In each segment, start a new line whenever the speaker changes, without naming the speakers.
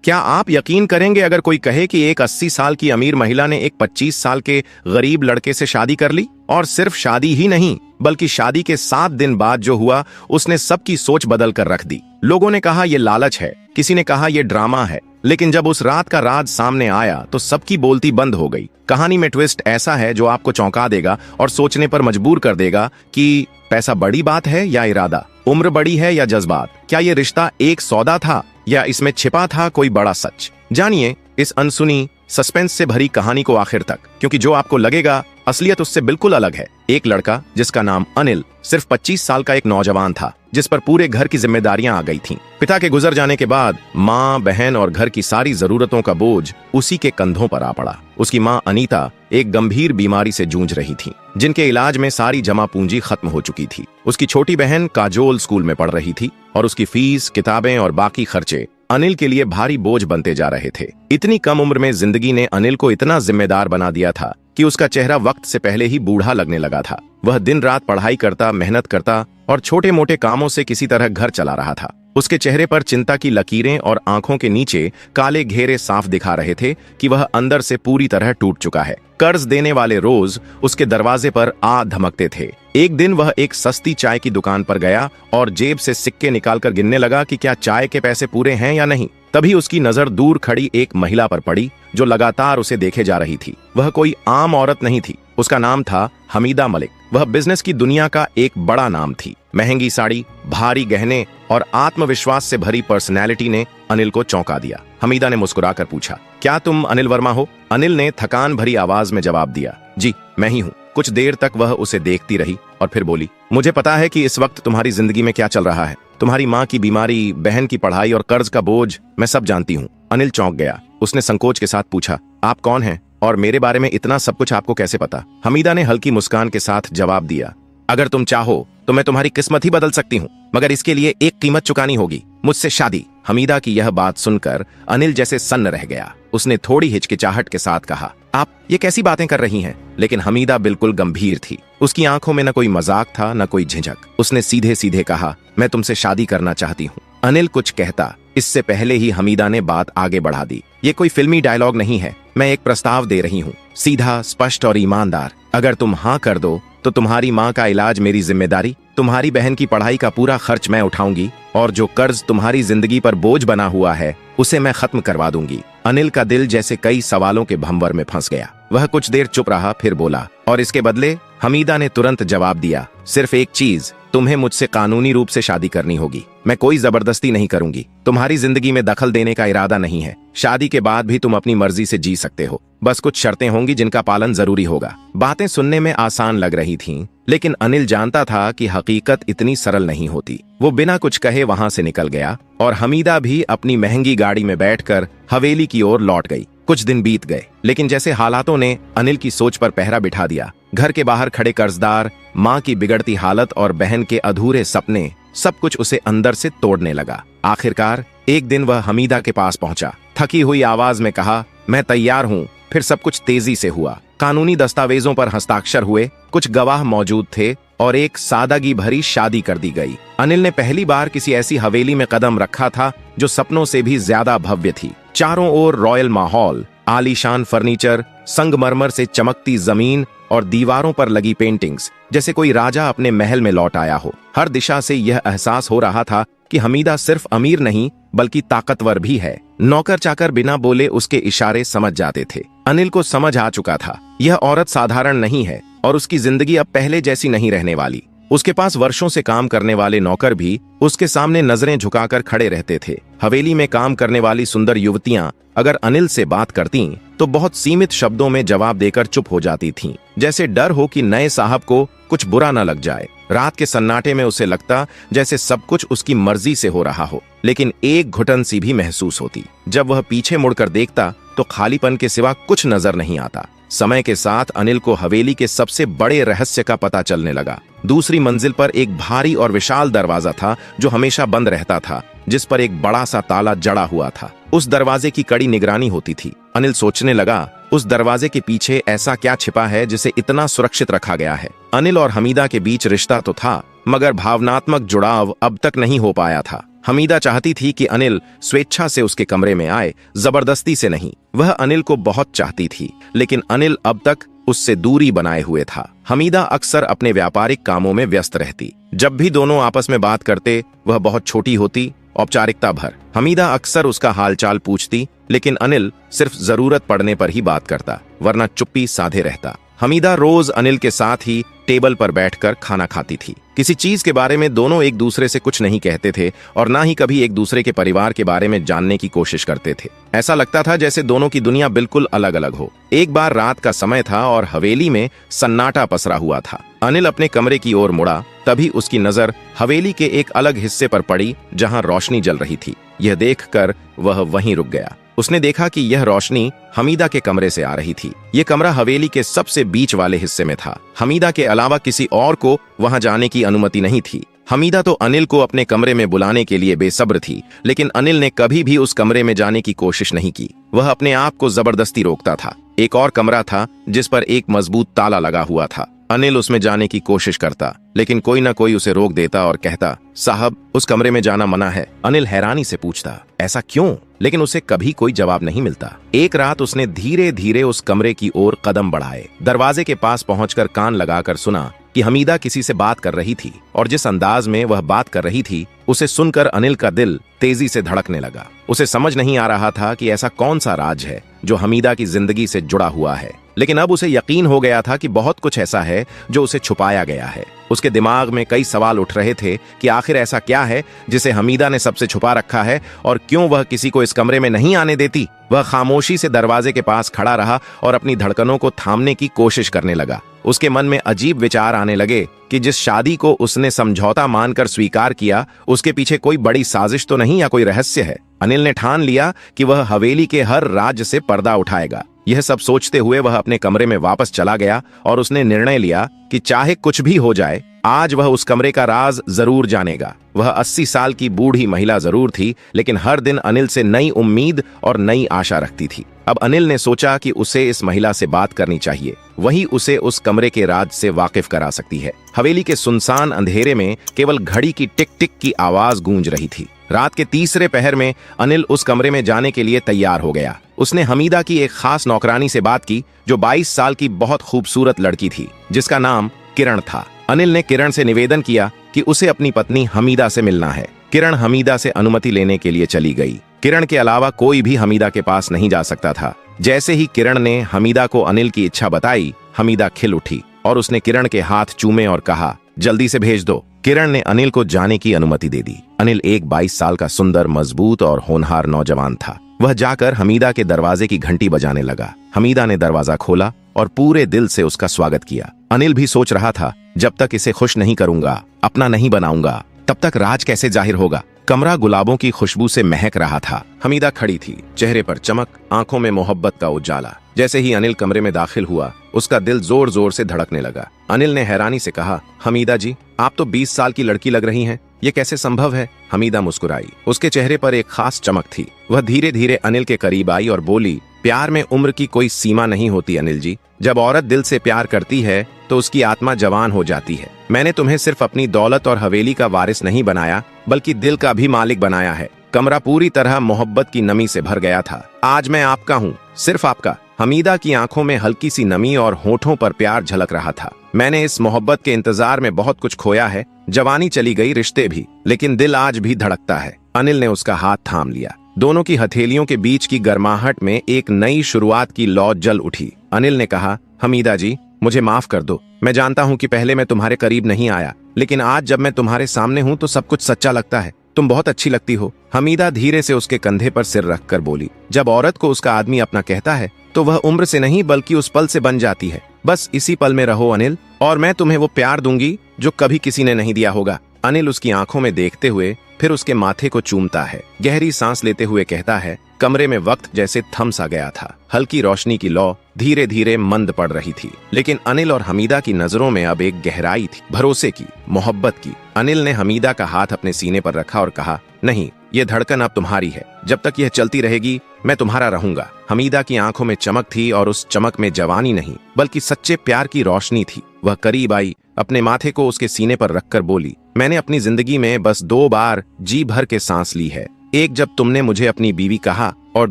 क्या आप यकीन करेंगे अगर कोई कहे कि एक 80 साल की अमीर महिला ने एक 25 साल के गरीब लड़के से शादी कर ली? और सिर्फ शादी ही नहीं, बल्कि शादी के 7 दिन बाद जो हुआ उसने सबकी सोच बदल कर रख दी। लोगों ने कहा यह लालच है, किसी ने कहा यह ड्रामा है, लेकिन जब उस रात का राज सामने आया तो सबकी बोलती बंद हो गई। कहानी में ट्विस्ट ऐसा है जो आपको चौंका देगा और सोचने पर मजबूर कर देगा कि पैसा बड़ी बात है या इरादा, उम्र बड़ी है या जज्बात, क्या ये रिश्ता एक सौदा था या इसमें छिपा था कोई बड़ा सच। जानिए इस अनसुनी सस्पेंस से भरी कहानी को आखिर तक, क्योंकि जो आपको लगेगा असलियत उससे बिल्कुल अलग है। एक लड़का जिसका नाम अनिल सिर्फ 25 साल का एक नौजवान था जिस पर पूरे घर की जिम्मेदारियां आ गई थीं। पिता के गुजर जाने के बाद माँ, बहन और घर की सारी जरूरतों का बोझ उसी के कंधों पर आ पड़ा। उसकी माँ अनीता एक गंभीर बीमारी से जूझ रही थी, जिनके इलाज में सारी जमा पूंजी खत्म हो चुकी थी। उसकी छोटी बहन काजोल स्कूल में पढ़ रही थी और उसकी फीस, किताबें और बाकी खर्चे अनिल के लिए भारी बोझ बनते जा रहे थे। इतनी कम उम्र में जिंदगी ने अनिल को इतना जिम्मेदार बना दिया था कि उसका चेहरा वक्त से पहले ही बूढ़ा लगने लगा था। वह दिन रात पढ़ाई करता, मेहनत करता और छोटे मोटे कामों से किसी तरह घर चला रहा था। उसके चेहरे पर चिंता की लकीरें और आंखों के नीचे काले घेरे साफ दिखा रहे थे कि वह अंदर से पूरी तरह टूट चुका है। कर्ज देने वाले रोज उसके दरवाजे पर आ धमकते थे। एक दिन वह एक सस्ती चाय की दुकान पर गया और जेब से सिक्के निकालकर गिनने लगा कि क्या चाय के पैसे पूरे हैं या नहीं। तभी उसकी नजर दूर खड़ी एक महिला पर पड़ी जो लगातार उसे देखे जा रही थी। वह कोई आम औरत नहीं थी, उसका नाम था हमीदा मलिक। वह बिजनेस की दुनिया का एक बड़ा नाम थी। महंगी साड़ी, भारी गहने और आत्मविश्वास से भरी पर्सनैलिटी ने अनिल को चौंका दिया। हमीदा ने मुस्कुराकर पूछा, क्या तुम अनिल वर्मा हो? अनिल ने थकान भरी आवाज में जवाब दिया, जी मैं ही हूँ। कुछ देर तक वह उसे देखती रही और फिर बोली, मुझे पता है कि इस वक्त तुम्हारी जिंदगी में क्या चल रहा है। तुम्हारी माँ की बीमारी, बहन की पढ़ाई और कर्ज का बोझ मैं सब जानती हूँ। अनिल चौंक गया। उसने संकोच के साथ पूछा, आप कौन हैं और मेरे बारे में इतना सब कुछ आपको कैसे पता? हमीदा ने हल्की मुस्कान के साथ जवाब दिया, अगर तुम चाहो तो मैं तुम्हारी किस्मत ही बदल सकती हूँ, मगर इसके लिए एक कीमत चुकानी होगी, मुझसे शादी। हमीदा की यह बात सुनकर अनिल जैसे सन्न रह गया। उसने थोड़ी हिचकिचाहट के साथ कहा, आप ये कैसी बातें कर रही हैं? लेकिन हमीदा बिल्कुल गंभीर थी। उसकी आंखों में न कोई मजाक था न कोई झिझक। उसने सीधे सीधे कहा, मैं तुमसे शादी करना चाहती हूँ। अनिल कुछ कहता इससे पहले ही हमीदा ने बात आगे बढ़ा दी, ये कोई फिल्मी डायलॉग नहीं है, मैं एक प्रस्ताव दे रही हूँ, सीधा, स्पष्ट और ईमानदार। अगर तुम हाँ कर दो तो तुम्हारी माँ का इलाज मेरी जिम्मेदारी, तुम्हारी बहन की पढ़ाई का पूरा खर्च मैं उठाऊंगी और जो कर्ज तुम्हारी जिंदगी पर बोझ बना हुआ है उसे मैं खत्म करवा दूंगी। अनिल का दिल जैसे कई सवालों के भंवर में फंस गया। वह कुछ देर चुप रहा, फिर बोला, और इसके बदले? हमीदा ने तुरंत जवाब दिया, सिर्फ एक चीज, तुम्हें मुझसे कानूनी रूप से शादी करनी होगी। मैं कोई जबरदस्ती नहीं करूंगी, तुम्हारी जिंदगी में दखल देने का इरादा नहीं है। शादी के बाद भी तुम अपनी मर्जी से जी सकते हो, बस कुछ शर्तें होंगी जिनका पालन जरूरी होगा। बातें सुनने में आसान लग रही थीं, लेकिन अनिल जानता था कि हकीकत इतनी सरल नहीं होती। वो बिना कुछ कहे वहां से निकल गया और हमीदा भी अपनी महंगी गाड़ी में बैठकर हवेली की ओर लौट गई। कुछ दिन बीत गए, लेकिन जैसे हालातों ने अनिल की सोच पर पहरा बिठा दिया। घर के बाहर खड़े कर्जदार, माँ की बिगड़ती हालत और बहन के अधूरे सपने, सब कुछ उसे अंदर से तोड़ने लगा। आखिरकार एक दिन वह हमीदा के पास पहुंचा, थकी हुई आवाज में कहा, मैं तैयार हूँ। फिर सब कुछ तेजी से हुआ। कानूनी दस्तावेजों पर हस्ताक्षर हुए, कुछ गवाह मौजूद थे और एक सादगी भरी शादी कर दी गई। अनिल ने पहली बार किसी ऐसी हवेली में कदम रखा था जो सपनों से भी ज्यादा भव्य थी। चारों ओर रॉयल माहौल, आलीशान फर्नीचर, संगमरमर से चमकती जमीन और दीवारों पर लगी पेंटिंग्स, जैसे कोई राजा अपने महल में लौट आया हो। हर दिशा से यह एहसास हो रहा था कि हमीदा सिर्फ अमीर नहीं बल्कि ताकतवर भी है। नौकर चाकर बिना बोले उसके इशारे समझ जाते थे। अनिल को समझ आ चुका था, यह औरत साधारण नहीं है और उसकी जिंदगी अब पहले जैसी नहीं रहने वाली। उसके पास वर्षों से काम करने वाले नौकर भी उसके सामने नजरें झुकाकर खड़े रहते थे। हवेली में काम करने वाली सुंदर युवतियां अगर अनिल से बात करतीं तो बहुत सीमित शब्दों में जवाब देकर चुप हो जाती थीं, जैसे डर हो कि नए साहब को कुछ बुरा न लग जाए। रात के सन्नाटे में उसे लगता जैसे सब कुछ उसकी मर्जी से हो रहा हो, लेकिन एक घुटन सी भी महसूस होती। जब वह पीछे मुड़कर देखता तो खालीपन के सिवा कुछ नजर नहीं आता। समय के साथ अनिल को हवेली के सबसे बड़े रहस्य का पता चलने लगा। दूसरी मंजिल पर एक भारी और विशाल दरवाजा था जो हमेशा बंद रहता था, जिस पर एक बड़ा सा ताला जड़ा हुआ था। उस दरवाजे की कड़ी निगरानी होती थी। अनिल सोचने लगा, उस दरवाजे के पीछे ऐसा क्या छिपा है जिसे इतना सुरक्षित रखा गया है। अनिल और हमीदा के बीच रिश्ता तो था, मगर भावनात्मक जुड़ाव अब तक नहीं हो पाया था। हमीदा चाहती थी कि अनिल स्वेच्छा से उसके कमरे में आए, जबरदस्ती से नहीं। वह अनिल को बहुत चाहती थी, लेकिन अनिल अब तक उससे दूरी बनाए हुए था। हमीदा अक्सर अपने व्यापारिक कामों में व्यस्त रहती। जब भी दोनों आपस में बात करते वह बहुत छोटी होती, औपचारिकता भर। हमीदा अक्सर उसका हालचाल पूछती, लेकिन अनिल सिर्फ जरूरत पड़ने पर ही बात करता, वरना चुप्पी साधे रहता। हमीदा रोज अनिल के साथ ही टेबल पर बैठकर खाना खाती थी। किसी चीज के बारे में दोनों एक दूसरे से कुछ नहीं कहते थे और ना ही कभी एक दूसरे के परिवार के बारे में जानने की कोशिश करते थे। ऐसा लगता था जैसे दोनों की दुनिया बिल्कुल अलग अलग हो। एक बार रात का समय था और हवेली में सन्नाटा पसरा हुआ था। अनिल अपने कमरे की ओर मुड़ा, तभी उसकी नजर हवेली के एक अलग हिस्से पर पड़ी जहां रोशनी जल रही थी। यह देखकर वह वहीं रुक गया। उसने देखा कि यह रोशनी हमीदा के कमरे से आ रही थी। यह कमरा हवेली के सबसे बीच वाले हिस्से में था। हमीदा के अलावा किसी और को वहां जाने की अनुमति नहीं थी। हमीदा तो अनिल को अपने कमरे में बुलाने के लिए बेसब्र थी, लेकिन अनिल ने कभी भी उस कमरे में जाने की कोशिश नहीं की। वह अपने आप को जबरदस्ती रोकता था। एक और कमरा था जिस पर एक मजबूत ताला लगा हुआ था। अनिल उसमें जाने की कोशिश करता, लेकिन कोई ना कोई उसे रोक देता और कहता, साहब, उस कमरे में जाना मना है। अनिल हैरानी से पूछता, ऐसा क्यों? लेकिन उसे कभी कोई जवाब नहीं मिलता। एक रात उसने धीरे धीरे उस कमरे की ओर कदम बढ़ाए। दरवाजे के पास पहुंचकर कान लगाकर सुना कि हमीदा किसी से बात कर रही थी, और जिस अंदाज में वह बात कर रही थी उसे सुनकर अनिल का दिल तेजी से धड़कने लगा। उसे समझ नहीं आ रहा था कि ऐसा कौन सा राज है जो हमीदा की जिंदगी से जुड़ा हुआ है, लेकिन अब उसे यकीन हो गया था कि बहुत कुछ ऐसा है जो उसे छुपाया गया है। उसके दिमाग में कई सवाल उठ रहे थे कि आखिर ऐसा क्या है जिसे हमीदा ने सबसे छुपा रखा है और क्यों वह किसी को इस कमरे में नहीं आने देती। वह खामोशी से दरवाजे के पास खड़ा रहा और अपनी धड़कनों को थामने की कोशिश करने लगा। उसके मन में अजीब विचार आने लगे कि जिस शादी को उसने समझौता मानकर स्वीकार किया, उसके पीछे कोई बड़ी साजिश तो नहीं या कोई रहस्य है। अनिल ने ठान लिया कि वह हवेली के हर राज से पर्दा उठाएगा। यह सब सोचते हुए वह अपने कमरे में वापस चला गया और उसने निर्णय लिया कि चाहे कुछ भी हो जाए, आज वह उस कमरे का राज जरूर जानेगा। वह 80 साल की बूढ़ी महिला जरूर थी, लेकिन हर दिन अनिल से नई उम्मीद और नई आशा रखती थी। अब अनिल ने सोचा कि उसे इस महिला से बात करनी चाहिए। वही उसे उस कमरे के राज से वाकिफ करा सकती है। हवेली के सुनसान अंधेरे में केवल घड़ी की टिक टिक की आवाज गूंज रही थी। रात के तीसरे पहर में अनिल उस कमरे में जाने के लिए तैयार हो गया। उसने हमीदा की एक खास नौकरानी से बात की जो 22 साल की बहुत खूबसूरत लड़की थी, जिसका नाम किरण था। अनिल ने किरण से निवेदन किया कि उसे अपनी पत्नी हमीदा से मिलना है। किरण हमीदा से अनुमति लेने के लिए चली गई। किरण के अलावा कोई भी हमीदा के पास नहीं जा सकता था। जैसे ही किरण ने हमीदा को अनिल की इच्छा बताई, हमीदा खिल उठी और उसने किरण के हाथ चूमे और कहा, जल्दी से भेज दो। किरण ने अनिल को जाने की अनुमति दे दी। अनिल एक 22 साल का सुंदर, मजबूत और होनहार नौजवान था। वह जाकर हमीदा के दरवाजे की घंटी बजाने लगा। हमीदा ने दरवाजा खोला और पूरे दिल से उसका स्वागत किया। अनिल भी सोच रहा था, जब तक इसे खुश नहीं करूंगा, अपना नहीं बनाऊंगा, तब तक राज कैसे जाहिर होगा। कमरा गुलाबों की खुशबू से महक रहा था। हमीदा खड़ी थी, चेहरे पर चमक, आंखों में मोहब्बत का उजाला। जैसे ही अनिल कमरे में दाखिल हुआ, उसका दिल जोर जोर से धड़कने लगा। अनिल ने हैरानी से कहा, हमीदा जी, आप तो 20 साल की लड़की लग रही हैं। ये कैसे संभव है? हमीदा मुस्कुराई। उसके चेहरे पर एक खास चमक थी। वह धीरे धीरे अनिल के करीब आई और बोली, प्यार में उम्र की कोई सीमा नहीं होती अनिल जी। जब औरत दिल से प्यार करती है तो उसकी आत्मा जवान हो जाती है। मैंने तुम्हें सिर्फ अपनी दौलत और हवेली का वारिस नहीं बनाया, बल्कि दिल का भी मालिक बनाया है। कमरा पूरी तरह मोहब्बत की नमी से भर गया था। आज मैं आपका हूँ, सिर्फ आपका। हमीदा की आंखों में हल्की सी नमी और होठों पर प्यार झलक रहा था। मैंने इस मोहब्बत के इंतजार में बहुत कुछ खोया है। जवानी चली गई, रिश्ते भी, लेकिन दिल आज भी धड़कता है। अनिल ने उसका हाथ थाम लिया। दोनों की हथेलियों के बीच की गर्माहट में एक नई शुरुआत की लौ जल उठी। अनिल ने कहा, हमीदा जी, मुझे माफ कर दो। मैं जानता हूँ कि पहले मैं तुम्हारे करीब नहीं आया, लेकिन आज जब मैं तुम्हारे सामने हूँ तो सब कुछ सच्चा लगता है। तुम बहुत अच्छी लगती हो। हमीदा धीरे से उसके कंधे पर सिर रखकर बोली, जब औरत को उसका आदमी अपना कहता है तो वह उम्र से नहीं बल्कि उस पल से बन जाती है। बस इसी पल में रहो अनिल, और मैं तुम्हें वो प्यार दूंगी जो कभी किसी ने नहीं दिया होगा। अनिल उसकी आंखों में देखते हुए फिर उसके माथे को चूमता है। गहरी सांस लेते हुए कहता है, कमरे में वक्त जैसे थम सा गया था। हल्की रोशनी की लौ धीरे धीरे मंद पड़ रही थी, लेकिन अनिल और हमीदा की नजरों में अब एक गहराई थी, भरोसे की, मोहब्बत की। अनिल ने हमीदा का हाथ अपने सीने पर रखा और कहा, नहीं, ये धड़कन अब तुम्हारी है। जब तक यह चलती रहेगी, मैं तुम्हारा रहूंगा। हमीदा की आंखों में चमक थी और उस चमक में जवानी नहीं बल्कि सच्चे प्यार की रोशनी थी। वह करीब आई, अपने माथे को उसके सीने पर रखकर बोली, मैंने अपनी जिंदगी में बस 2 बार जी भर के सांस ली है, एक जब तुमने मुझे अपनी बीवी कहा और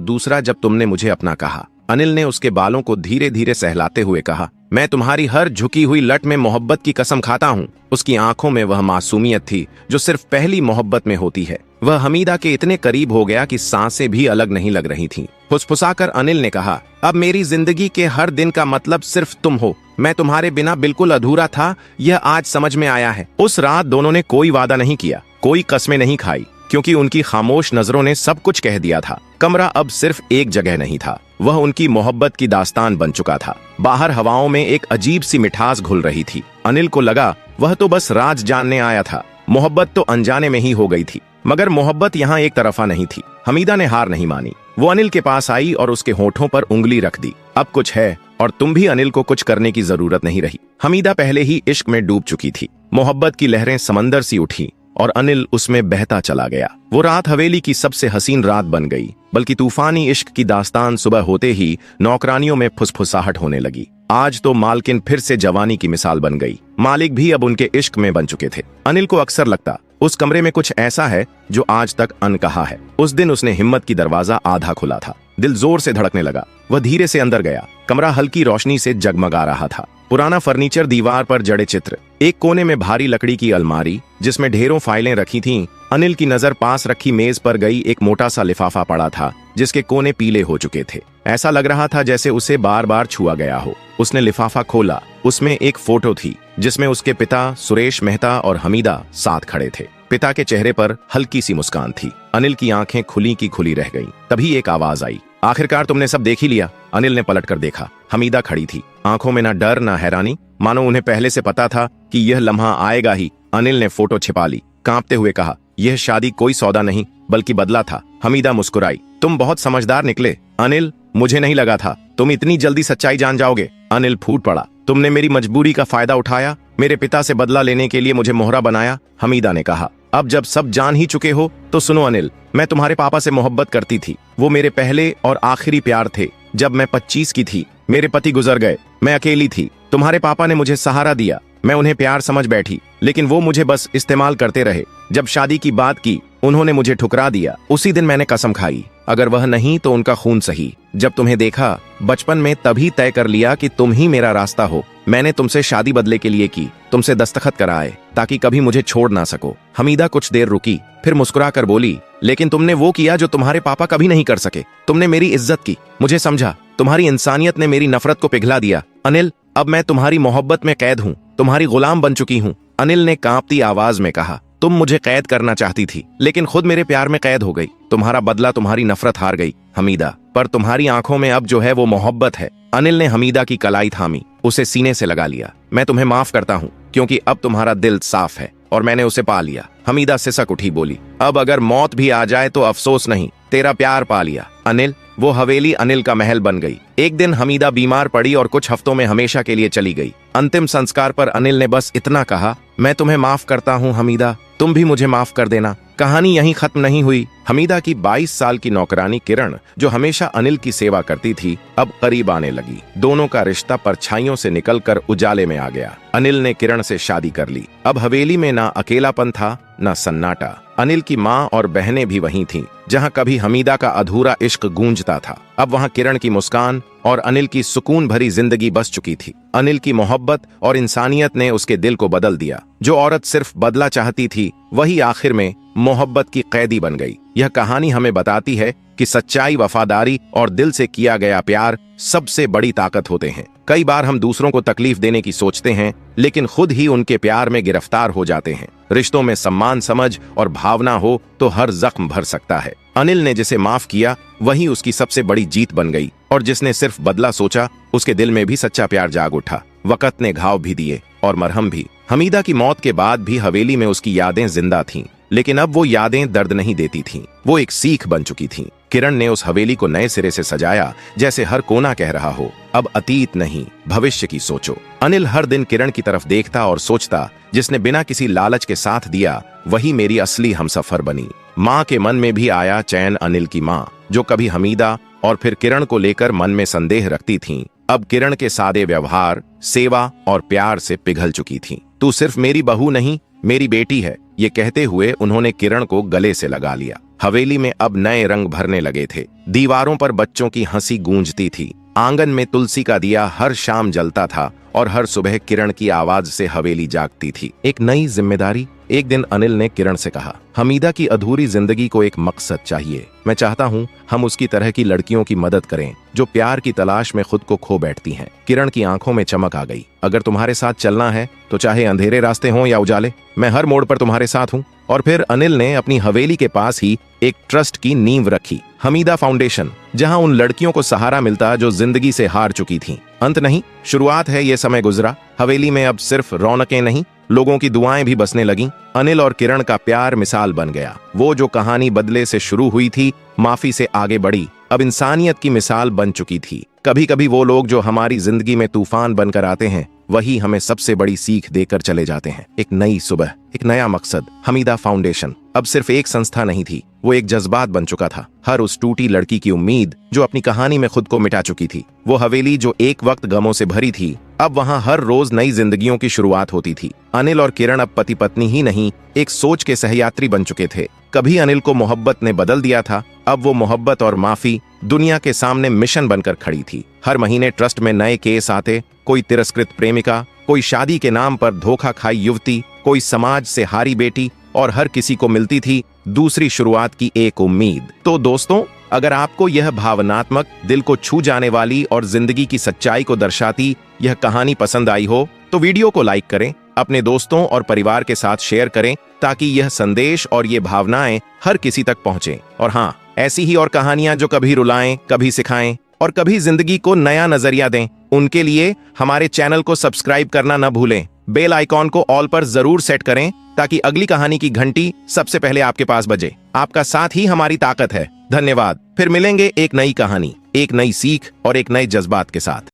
दूसरा जब तुमने मुझे अपना कहा। अनिल ने उसके बालों को धीरे धीरे सहलाते हुए कहा, मैं तुम्हारी हर झुकी हुई लट में मोहब्बत की कसम खाता हूँ। उसकी आंखों में वह मासूमियत थी जो सिर्फ पहली मोहब्बत में होती है। वह हमीदा के इतने करीब हो गया कि सांसें भी अलग नहीं लग रही थीं। फुसफुसाकर अनिल ने कहा, अब मेरी जिंदगी के हर दिन का मतलब सिर्फ तुम हो। मैं तुम्हारे बिना बिल्कुल अधूरा था, यह आज समझ में आया है। उस रात दोनों ने कोई वादा नहीं किया, कोई कस्में नहीं खाई, क्योंकि उनकी खामोश नजरों ने सब कुछ कह दिया था। कमरा अब सिर्फ एक जगह नहीं था, वह उनकी मोहब्बत की दास्तान बन चुका था। बाहर हवाओं में एक अजीब सी मिठास घुल रही थी। अनिल को लगा वह तो बस राज जानने आया था, मोहब्बत तो अनजाने में ही हो गई थी। मगर मोहब्बत यहाँ एक तरफा नहीं थी। हमीदा ने हार नहीं मानी। वो अनिल के पास आई और उसके होठों पर उंगली रख दी। अब कुछ है और तुम भी अनिल को कुछ करने की जरूरत नहीं रही। हमीदा पहले ही इश्क में डूब चुकी थी। मोहब्बत की लहरें समंदर सी उठी और अनिल उसमें बहता चला गया। वो रात हवेली की सबसे हसीन रात बन गई, बल्कि तूफानी इश्क की दास्तान सुबह होते ही नौकरानियों में फुसफुसाहट होने लगी। आज तो मालकिन फिर से जवानी की मिसाल बन गई। मालिक भी अब उनके इश्क में बन चुके थे। अनिल को अक्सर लगता उस कमरे में कुछ ऐसा है जो आज तक अनकहा है। उस दिन उसने हिम्मत की दरवाजा आधा खुला था। दिल जोर से धड़कने लगा। वह धीरे से अंदर गया। कमरा हल्की रोशनी से जगमगा रहा था। पुराना फर्नीचर, दीवार पर जड़े चित्र, एक कोने में भारी लकड़ी की अलमारी जिसमें ढेरों फाइलें रखी थीं। अनिल की नजर पास रखी मेज पर गई। एक मोटा सा लिफाफा पड़ा था जिसके कोने पीले हो चुके थे। ऐसा लग रहा था जैसे उसे बार बार छुआ गया हो। उसने लिफाफा खोला। उसमें एक फोटो थी जिसमें उसके पिता सुरेश मेहता और हमीदा साथ खड़े थे। पिता के चेहरे पर हल्की सी मुस्कान थी। अनिल की आंखें खुली की खुली रह गईं। तभी एक आवाज आई, आखिरकार तुमने सब देख ही लिया। अनिल ने पलटकर देखा। हमीदा खड़ी थी, आंखों में ना डर ना हैरानी, मानो उन्हें पहले से पता था कि यह लम्हा आएगा ही। अनिल ने फोटो छिपा ली, कांपते हुए कहा, यह शादी कोई सौदा नहीं बल्कि बदला था। हमीदा मुस्कुराई, तुम बहुत समझदार निकले अनिल, मुझे नहीं लगा था तुम इतनी जल्दी सच्चाई जान जाओगे। अनिल फूट पड़ा, तुमने मेरी मजबूरी का फायदा उठाया, मेरे पिता से बदला लेने के लिए मुझे मोहरा बनाया। हमीदा ने कहा, अब जब सब जान ही चुके हो तो सुनो अनिल, मैं तुम्हारे पापा से मोहब्बत करती थी। वो मेरे पहले और आखिरी प्यार थे। जब मैं 25 की थी मेरे पति गुजर गए, मैं अकेली थी। तुम्हारे पापा ने मुझे सहारा दिया, मैं उन्हें प्यार समझ बैठी, लेकिन वो मुझे बस इस्तेमाल करते रहे। जब शादी की बात की उन्होंने मुझे ठुकरा दिया। उसी दिन मैंने कसम खाई, अगर वह नहीं तो उनका खून सही। जब तुम्हें देखा बचपन में तभी तय कर लिया कि तुम ही मेरा रास्ता हो। मैंने तुमसे शादी बदले के लिए की, तुमसे दस्तखत कराए ताकि कभी मुझे छोड़ ना सको। हमीदा कुछ देर रुकी, फिर मुस्कुरा कर बोली, लेकिन तुमने वो किया जो तुम्हारे पापा कभी नहीं कर सके। तुमने मेरी इज्जत की, मुझे समझा। तुम्हारी इंसानियत ने मेरी नफरत को पिघला दिया। अनिल, अब मैं तुम्हारी मोहब्बत में कैद हूँ, तुम्हारी गुलाम बन चुकी हूँ। अनिल ने कांपती आवाज में कहा, तुम मुझे कैद करना चाहती थी लेकिन खुद मेरे प्यार में कैद हो गई। तुम्हारा बदला, तुम्हारी नफरत हार गई हमीदा, पर तुम्हारी आंखों में अब जो है वो मोहब्बत है। अनिल ने हमीदा की कलाई थामी, उसे सीने से लगा लिया। मैं तुम्हें माफ करता हूँ क्योंकि अब तुम्हारा दिल साफ है और मैंने उसे पा लिया। हमीदा सिसक उठी, बोली, अब अगर मौत भी आ जाए तो अफसोस नहीं, तेरा प्यार पा लिया। अनिल, वो हवेली अनिल का महल बन गई। एक दिन हमीदा बीमार पड़ी और कुछ हफ्तों में हमेशा के लिए चली गई। अंतिम संस्कार पर अनिल ने बस इतना कहा, मैं तुम्हें माफ करता हूँ हमीदा, तुम भी मुझे माफ कर देना। कहानी यहीं खत्म नहीं हुई। हमीदा की 22 साल की नौकरानी किरण, जो हमेशा अनिल की सेवा करती थी, अब करीब आने लगी। दोनों का रिश्ता परछाइयों से निकलकर उजाले में आ गया। अनिल ने किरण से शादी कर ली। अब हवेली में ना अकेलापन था ना सन्नाटा। अनिल की माँ और बहनें भी वहीं थीं, जहां कभी हमीदा का अधूरा इश्क गूंजता था। अब वहां किरण की मुस्कान और अनिल की सुकून भरी जिंदगी बस चुकी थी। अनिल की मोहब्बत और इंसानियत ने उसके दिल को बदल दिया। जो औरत सिर्फ बदला चाहती थी वही आखिर में मोहब्बत की कैदी बन गई। यह कहानी हमें बताती है कि सच्चाई, वफादारी और दिल से किया गया प्यार सबसे बड़ी ताकत होते हैं। कई बार हम दूसरों को तकलीफ देने की सोचते हैं लेकिन खुद ही उनके प्यार में गिरफ्तार हो जाते हैं। रिश्तों में सम्मान, समझ और भावना हो तो हर जख्म भर सकता है। अनिल ने जिसे माफ किया वही उसकी सबसे बड़ी जीत बन गई और जिसने सिर्फ बदला सोचा उसके दिल में भी सच्चा प्यार जाग उठा। वक़्त ने घाव भी दिए और मरहम भी। हमीदा की मौत के बाद भी हवेली में उसकी यादें जिंदा थीं, लेकिन अब वो यादें दर्द नहीं देती थीं, वो एक सीख बन चुकी थीं। किरण ने उस हवेली को नए सिरे से सजाया, जैसे हर कोना कह रहा हो, अब अतीत नहीं भविष्य की सोचो। अनिल हर दिन किरण की तरफ देखता और सोचता, जिसने बिना किसी लालच के साथ दिया वही मेरी असली हमसफर बनी। माँ के मन में भी आया चैन। अनिल की माँ, जो कभी हमीदा और फिर किरण को लेकर मन में संदेह रखती थीं, अब किरण के सादे व्यवहार, सेवा और प्यार से पिघल चुकी थीं। तू सिर्फ मेरी बहू नहीं, मेरी बेटी है। ये कहते हुए उन्होंने किरण को गले से लगा लिया। हवेली में अब नए रंग भरने लगे थे। दीवारों पर बच्चों की हंसी गूंजती थी। आंगन में तुलसी का दिया हर शाम जलता था और हर सुबह किरण की आवाज से हवेली जागती थी। एक नई जिम्मेदारी। एक दिन अनिल ने किरण से कहा, हमीदा की अधूरी जिंदगी को एक मकसद चाहिए। मैं चाहता हूँ हम उसकी तरह की लड़कियों की मदद करें जो प्यार की तलाश में खुद को खो बैठती हैं। किरण की आंखों में चमक आ गई। अगर तुम्हारे साथ चलना है तो चाहे अंधेरे रास्ते हों या उजाले, मैं हर मोड़ पर तुम्हारे साथ हूँ। और फिर अनिल ने अपनी हवेली के पास ही एक ट्रस्ट की नींव रखी, हमीदा फाउंडेशन, जहां उन लड़कियों को सहारा मिलता जो जिंदगी से हार चुकी थीं। अंत नहीं, शुरुआत है। ये समय गुजरा। हवेली में अब सिर्फ रौनकें नहीं, लोगों की दुआएं भी बसने लगीं। अनिल और किरण का प्यार मिसाल बन गया। वो जो कहानी बदले से शुरू हुई थी, माफी से आगे बढ़ी, अब इंसानियत की मिसाल बन चुकी थी। कभी कभी वो लोग जो हमारी जिंदगी में तूफान बनकर आते हैं, वही हमें सबसे बड़ी सीख देकर चले जाते हैं। एक नई सुबह, एक नया मकसद। हमीदा फाउंडेशन अब सिर्फ एक संस्था नहीं थी, वो एक जज्बात बन चुका था। हर उस टूटी लड़की की उम्मीद जो अपनी कहानी में खुद को मिटा चुकी थी। वो हवेली जो एक वक्त गमों से भरी थी, अब वहां हर रोज नई जिंदगियों की शुरुआत होती थी। अनिल और किरण अब पति पत्नी ही नहीं, एक सोच के सहयात्री बन चुके थे। कभी अनिल को मोहब्बत ने बदल दिया था, अब वो मोहब्बत और माफी दुनिया के सामने मिशन बनकर खड़ी थी। हर महीने ट्रस्ट में नए केस आते, कोई तिरस्कृत प्रेमिका, कोई शादी के नाम पर धोखा खाई युवती, कोई समाज से हारी बेटी, और हर किसी को मिलती थी दूसरी शुरुआत की एक उम्मीद। तो दोस्तों, अगर आपको यह भावनात्मक, दिल को छू जाने वाली और जिंदगी की सच्चाई को दर्शाती यह कहानी पसंद आई हो तो वीडियो को लाइक करें, अपने दोस्तों और परिवार के साथ शेयर करें ताकि यह संदेश और ये भावनाएं हर किसी तक पहुंचे। और हाँ, ऐसी ही और कहानियां जो कभी रुलाएं, कभी सिखाएं और कभी जिंदगी को नया नजरिया दें, उनके लिए हमारे चैनल को सब्सक्राइब करना न भूलें। बेल आइकॉन को ऑल पर जरूर सेट करें ताकि अगली कहानी की घंटी सबसे पहले आपके पास बजे। आपका साथ ही हमारी ताकत है। धन्यवाद। फिर मिलेंगे एक नई कहानी, एक नई सीख और एक नए जज्बात के साथ।